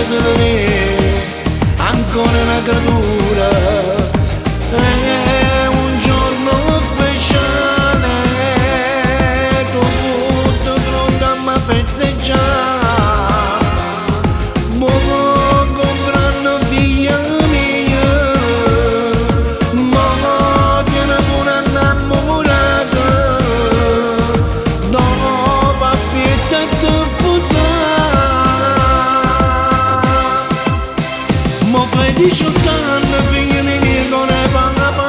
vedere ancora una creatura. È un giorno speciale, tutto pronto a me festeggiare. Buon compleanno figlia mia, ma tiene pure innamorata, dopo affitto e ti mo fai 18 anni, figli miei con le papà,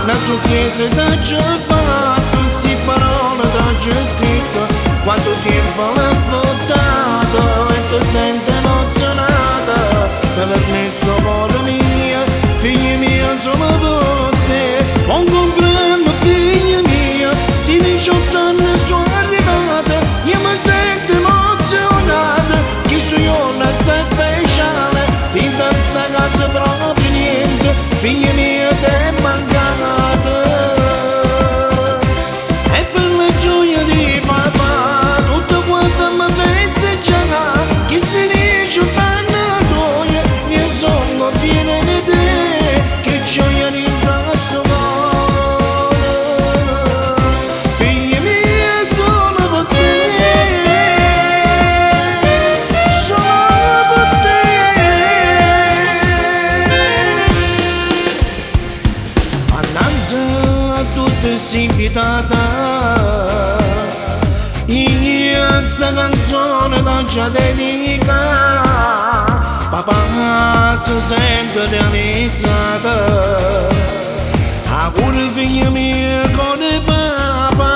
la sua chiesa da già fatto, si parole da già scritto, quanto tempo l'ha votato e ti senti emozionata, ti permesso amore mia, figli miei sono per te, buon compleanno figlia mia, sì 18 anni sono arrivate, io mi sento emozionata, chi su io non sei speciale. In questa casa proprio niente, figlia mia ti è mancata. E per la gioia di papà, tutto quanto mi festeggia, chi si dice fanno gioia, mio sonno viene di te, che gioia di questo cuore. Figlia mia sono per te. Tutte si invitata, questa canzone da già dedica, papà si sente realizzata, auguri figlia mia con il papà,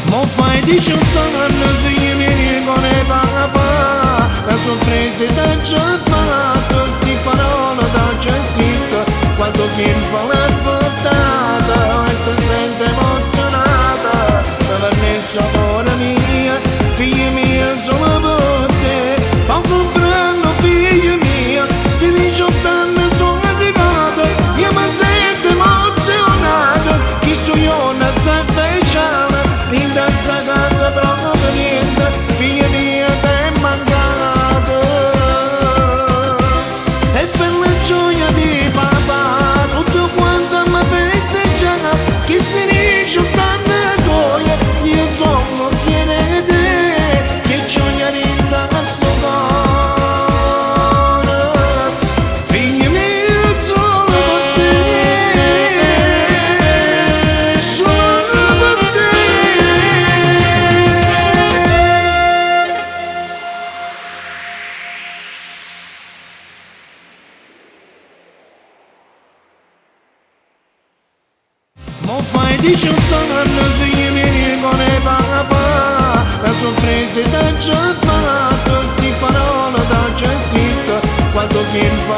mo fai 18 anni figlia mia con il papà, la sorpresa da già fatta, si parola da già scritta, quanto tempo l'ha portata e ti senti emozionata, ti permesso amore mia, figlia mia sono per te, buon compleanno figlia mia, si 18 anni sono arrivata, io mi sento emozionata, chi su io non sei speciale, in questa casa proprio niente, figlia mia ti è mancata, e per la gioia di papà, tutto quanto mi festeggia, chi si dice tanta gioia, io sono fiera di te, che gioia rinda sto cuore, figlia mia sono per te, sono per te. Mo fai 18 anni figli miei con il papà, la sorpresa da già fatta, si parola da già scritta, quanto tempo